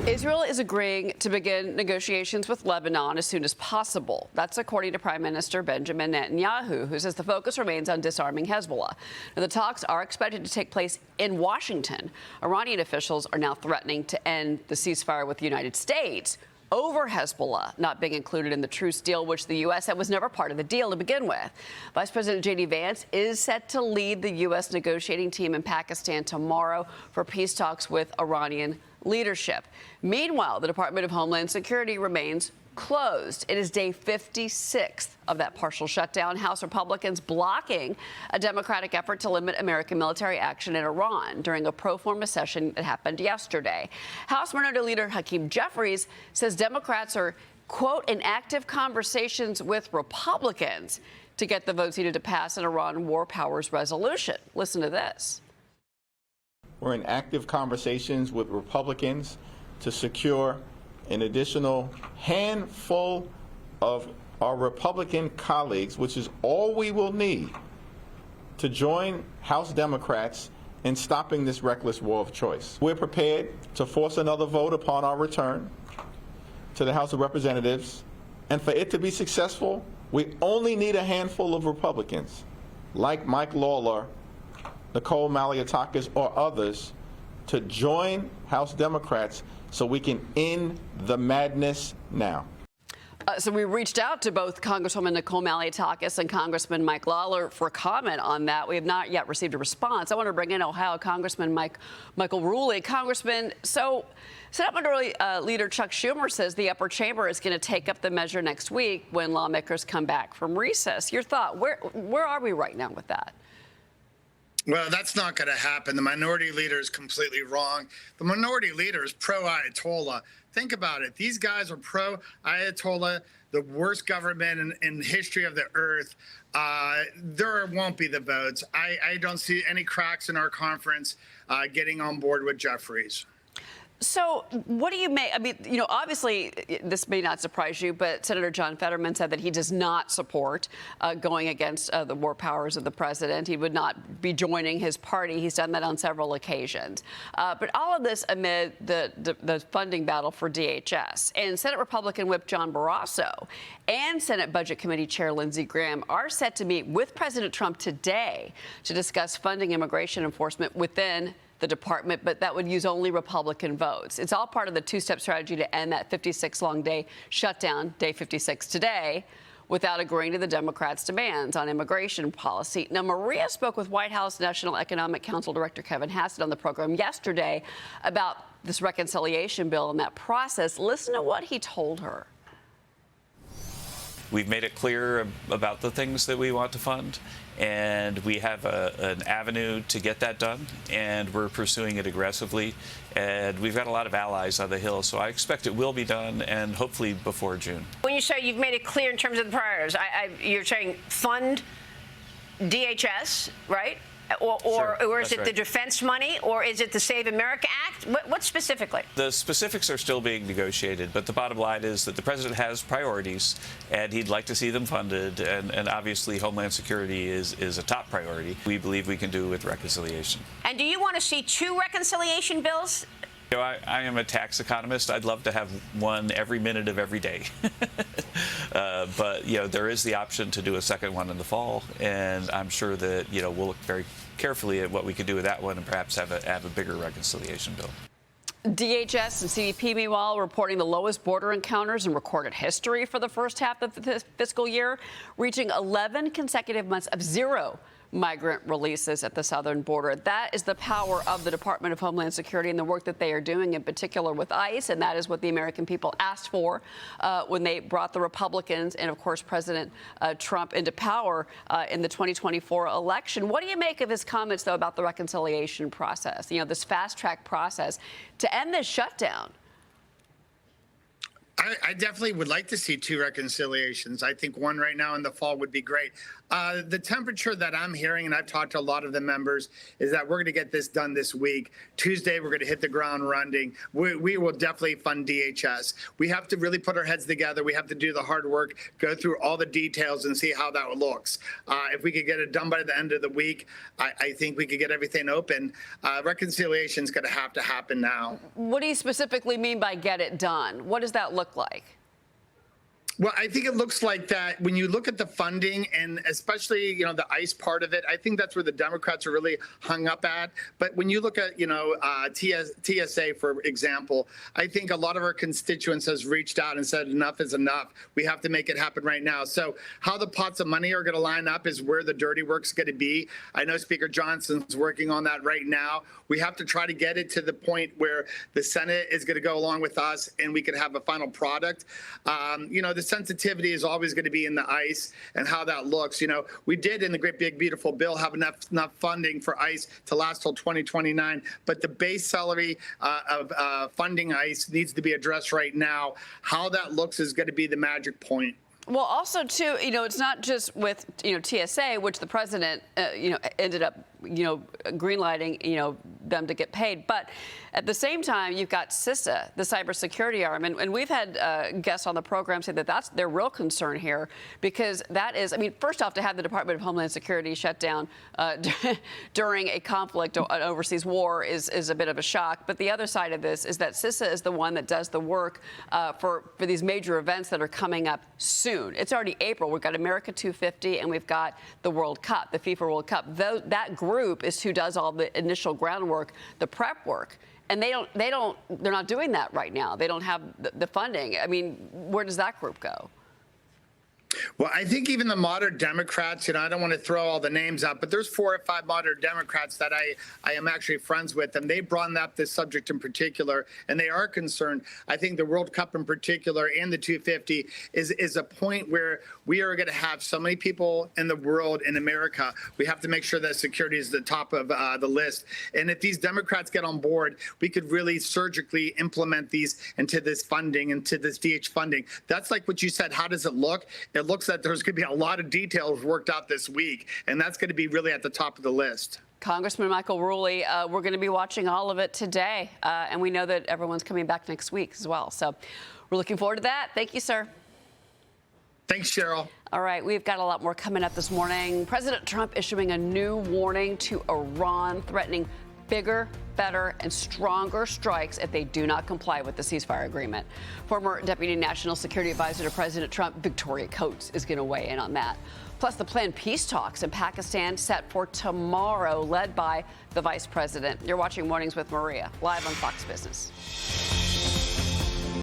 Israel is agreeing to begin negotiations with Lebanon as soon as possible. That's according to Prime Minister Benjamin Netanyahu, who says the focus remains on disarming Hezbollah. Now, the talks are expected to take place in Washington. Iranian officials are now threatening to end the ceasefire with the United States over Hezbollah not being included in the truce deal, which the U.S. said was never part of the deal to begin with. Vice President J.D. Vance is set to lead the U.S. negotiating team in Pakistan tomorrow for peace talks with Iranian leadership. Meanwhile, the Department of Homeland Security remains closed. It is day 56 of that partial shutdown. House Republicans blocking a Democratic effort to limit American military action in Iran during a pro forma session that happened yesterday. House Minority Leader Hakeem Jeffries says Democrats are, quote, in active conversations with Republicans to get the votes needed to pass an Iran war powers resolution. Listen to this. We're in active conversations with Republicans to secure an additional handful of our Republican colleagues, which is all we will need to join House Democrats in stopping this reckless war of choice. We're prepared to force another vote upon our return to the House of Representatives, and for it to be successful, we only need a handful of Republicans, like Mike Lawler, Nicole Malliotakis, or others, to join House Democrats so we can end the madness now. So we reached out to both Congresswoman Nicole Malliotakis and Congressman Mike Lawler for comment on that. We have not yet received a response. I want to bring in Ohio Congressman Michael Rulli. Congressman, so Senate Minority Leader Chuck Schumer says the upper chamber is going to take up the measure next week when lawmakers come back from recess. Your thought, where are we right now with that? Well, that's not going to happen. The minority leader is completely wrong. The minority leader is pro-Ayatollah. Think about it. These guys are pro-Ayatollah, the worst government in the history of the earth. There won't be the votes. I don't see any cracks in our conference getting on board with Jeffries. So what do you make? I mean, you know, obviously this may not surprise you, but Senator John Fetterman said that he does not support going against the war powers of the president. He would not be joining his party. He's done that on several occasions. But all of this amid the funding battle for DHS. And Senate Republican Whip John Barrasso and Senate Budget Committee Chair Lindsey Graham are set to meet with President Trump today to discuss funding immigration enforcement within the department, but that would use only Republican votes. It's all part of the two-step strategy to end that 56-long day shutdown, day 56 today, without agreeing to the Democrats' demands on immigration policy. Now, Maria spoke with White House National Economic Council Director Kevin Hassett on the program yesterday about this reconciliation bill and that process. Listen to what he told her. We've made it clear about the things that we want to fund, and we have an avenue to get that done, and we're pursuing it aggressively. And we've got a lot of allies on the Hill, so I expect it will be done, and hopefully before June. When you say you've made it clear in terms of the priorities, you're saying fund DHS, right? Or is it the defense money, or is it the Save America Act? What specifically? The specifics are still being negotiated, but the bottom line is that the president has priorities, and he'd like to see them funded, and obviously Homeland Security is a top priority. We believe we can do with reconciliation. And do you want to see two reconciliation bills? You know, I am a tax economist. I'd love to have one every minute of every day. But, you know, there is the option to do a second one in the fall, and I'm sure that, you know, we'll look very carefully at what we could do with that one and perhaps have a bigger reconciliation bill. DHS and CBP, meanwhile, reporting the lowest border encounters in recorded history for the first half of the fiscal year, reaching 11 consecutive months of zero migrant releases at the southern border. That is the power of the Department of Homeland Security and the work that they are doing, in particular with ICE, and that is what the American people asked for when they brought the Republicans and, of course, President Trump into power in the 2024 election. What do you make of his comments, though, about the reconciliation process, you know, this fast-track process to end this shutdown? I definitely would like to see 2 reconciliations. I think one right now in the fall would be great. The temperature that I'm hearing, and I've talked to a lot of the members, is that we're going to get this done this week. Tuesday, we're going to hit the ground running. We will definitely fund DHS. We have to really put our heads together. We have to do the hard work, go through all the details, and see how that looks. If we could get it done by the end of the week, I think we could get everything open. Reconciliation is going to happen now. What do you specifically mean by get it done? What does that look like? Well, I think it looks like that when you look at the funding and especially, the ICE part of it, I think that's where the Democrats are really hung up at. But when you look at, TSA, for example, I think a lot of our constituents has reached out and said enough is enough. We have to make it happen right now. So how the pots of money are going to line up is where the dirty work's going to be. I know Speaker Johnson's working on that right now. We have to try to get it to the point where the Senate is going to go along with us and we can have a final product. The sensitivity is always going to be in the ICE and how that looks. We did in the Great Big Beautiful Bill have enough funding for ICE to last till 2029, but the base salary of funding ICE needs to be addressed right now. How that looks is going to be the magic point. Well, also, too, it's not just with, TSA, which the president, ended up, greenlighting, them to get paid. But at the same time, you've got CISA, the cybersecurity arm. And we've had guests on the program say that that's their real concern here, because that is, first off, to have the Department of Homeland Security shut down during a conflict, an overseas war, is a bit of a shock. But the other side of this is that CISA is the one that does the work for these major events that are coming up soon. It's already April. We've got America 250 and we've got the World Cup, the FIFA World Cup. That group is who does all the initial groundwork, the prep work. And they're not doing that right now. They don't have the funding. Where does that group go? Well, I think even the moderate Democrats, I don't want to throw all the names out, but there's 4 or 5 moderate Democrats that I am actually friends with, and they brought up this subject in particular, and they are concerned. I think the World Cup in particular and the 250 is a point where we are going to have so many people in the world, in America. We have to make sure that security is the top of the list. And if these Democrats get on board, we could really surgically implement these into this funding, into this DH funding. That's like what you said. How does it look? It looks like there's going to be a lot of details worked out this week, and that's going to be really at the top of the list. Congressman Michael Rulli, we're going to be watching all of it today, and we know that everyone's coming back next week as well. So we're looking forward to that. Thank you, sir. Thanks, Cheryl. All right, we've got a lot more coming up this morning. President Trump issuing a new warning to Iran, threatening bigger, better, and stronger strikes if they do not comply with the ceasefire agreement. Former Deputy National Security Advisor to President Trump, Victoria Coates, is going to weigh in on that. Plus, the planned peace talks in Pakistan set for tomorrow, led by the vice president. You're watching Mornings with Maria, live on Fox Business.